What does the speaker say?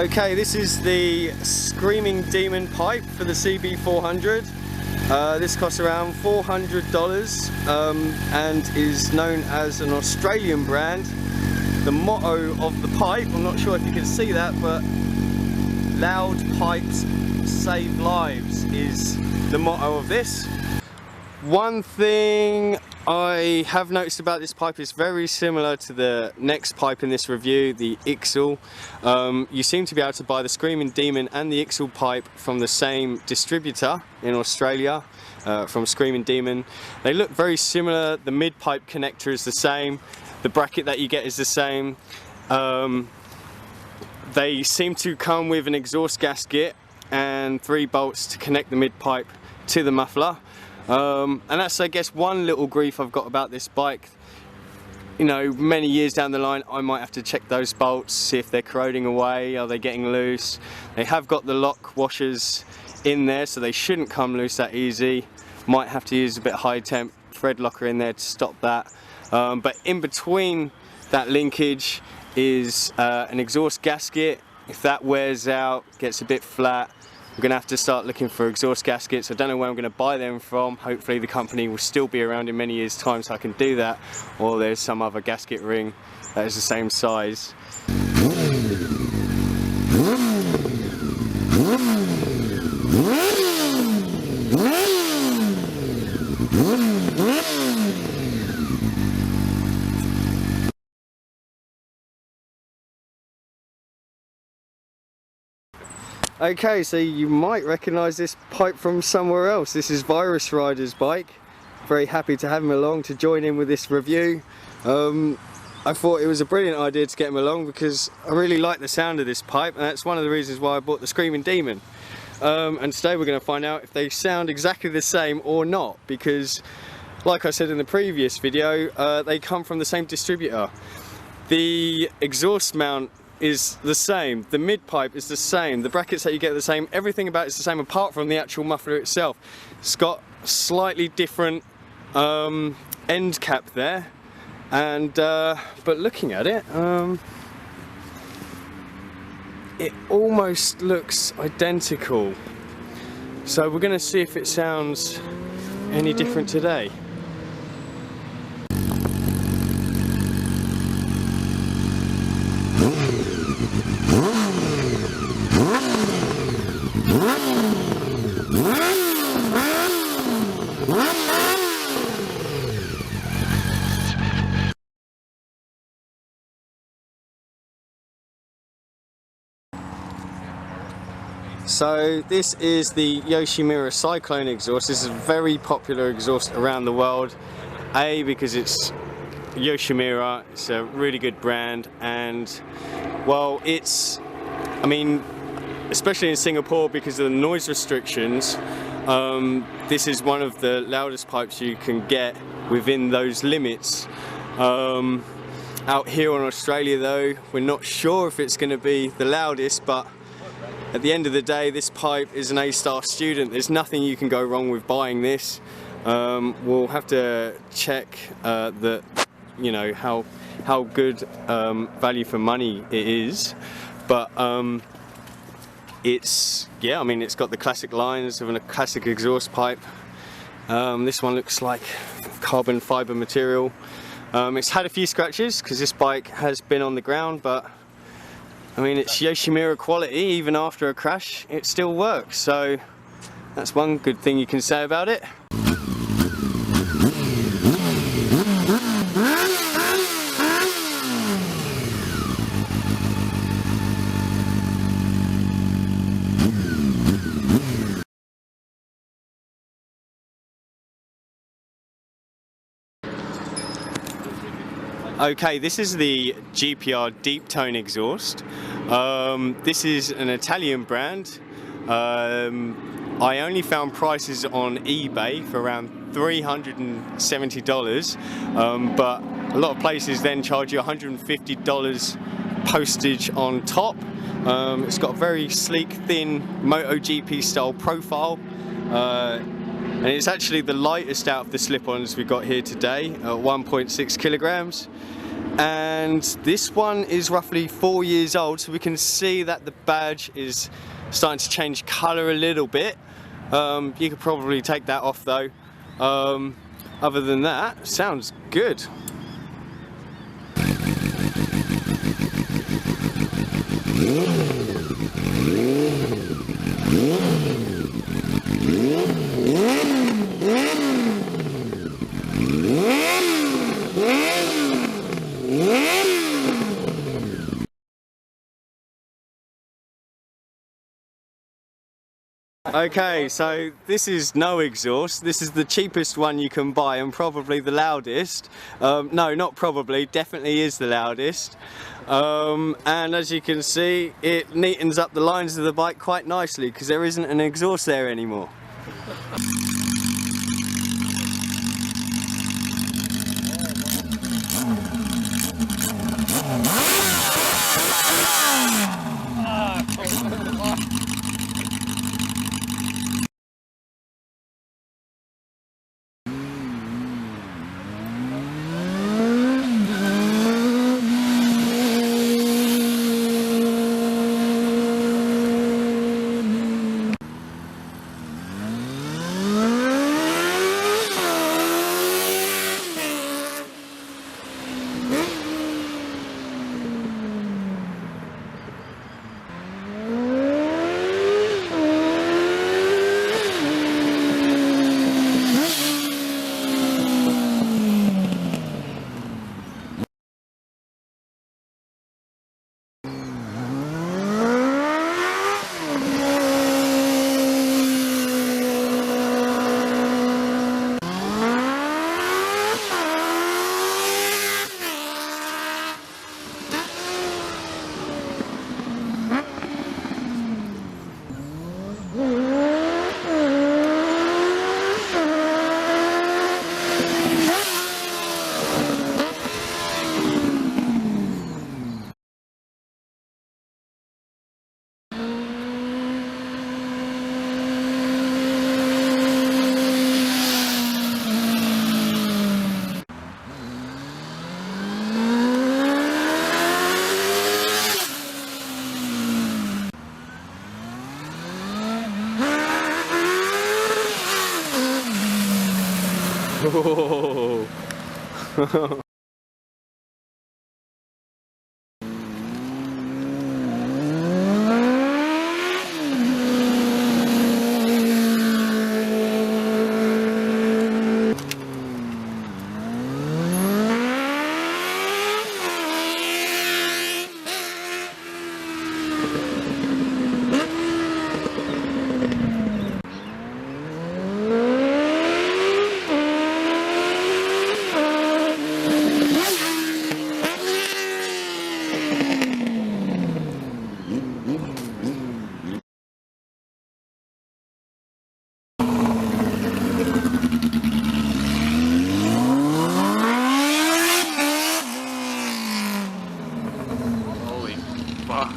Okay, this is the Screaming Demon pipe for the CB400. This costs around $400 and is known as an Australian brand. The motto of the pipe, I'm not sure if you can see that, but loud pipes save lives is the motto of this. One thing I have noticed about this pipe is very similar to the next pipe in this review, the IXIL. You seem to be able to buy the Screaming Demon and the IXIL pipe from the same distributor in Australia, from Screaming Demon. They look very similar. The mid pipe connector is the same. The bracket that you get is the same. They seem to come with an exhaust gasket and 3 bolts to connect the mid pipe to the muffler. And that's, I guess, one little grief I've got about this bike. You know, many years down the line I might have to check those bolts, see if they're corroding away, are they getting loose. They have got the lock washers in there, so they shouldn't come loose that easy. Might have to use a bit of high temp thread locker in there to stop that. But in between that linkage is an exhaust gasket. If that wears out, gets a bit flat, I'm going to have to start looking for exhaust gaskets. I don't know where I'm going to buy them from. Hopefully the company will still be around in many years' time so I can do that, or there's some other gasket ring that is the same size. Okay, so you might recognise this pipe from somewhere else. This is Virus Rider's bike. Very happy to have him along to join in with this review. I thought it was a brilliant idea to get him along because I really like the sound of this pipe, and that's one of the reasons why I bought the Screaming Demon. And today we're going to find out if they sound exactly the same or not, because like I said in the previous video, they come from the same distributor. The exhaust mount is the same, the mid pipe is the same, the brackets that you get are the same, everything about it is the same apart from the actual muffler itself. It's got slightly different end cap there, and but looking at it, it almost looks identical. So we're going to see if it sounds any different today. So this is the YOSHIMURA CYCLONE exhaust. This is a very popular exhaust around the world. A, because it's YOSHIMURA, it's a really good brand, and well, it's, I mean, especially in Singapore because of the noise restrictions, this is one of the loudest pipes you can get within those limits. Out here in Australia though, we're not sure if it's going to be the loudest, but at the end of the day, this pipe is an A-star student. There's nothing you can go wrong with buying this. We'll have to check that, you know, how good value for money it is, but it's, yeah, I mean, it's got the classic lines of a classic exhaust pipe. This one looks like carbon fiber material. It's had a few scratches because this bike has been on the ground, but I mean, it's YOSHIMURA quality. Even after a crash it still works, so that's one good thing you can say about it. Okay, this is the GPR DEEPTONE exhaust. This is an Italian brand. I only found prices on eBay for around $370, but a lot of places then charge you $150 postage on top. It's got a very sleek, thin MotoGP style profile. And it's actually the lightest out of the slip-ons we've got here today, at 1.6 kilograms. and this one is roughly 4 years old, so we can see that the badge is starting to change colour a little bit. You could probably take that off though. Other than that, sounds good. Okay, so this is no exhaust. This is the cheapest one you can buy and probably the loudest. No, not probably, definitely is the loudest. And as you can see, it neatens up the lines of the bike quite nicely because there isn't an exhaust there anymore. Oh. Holy fuck.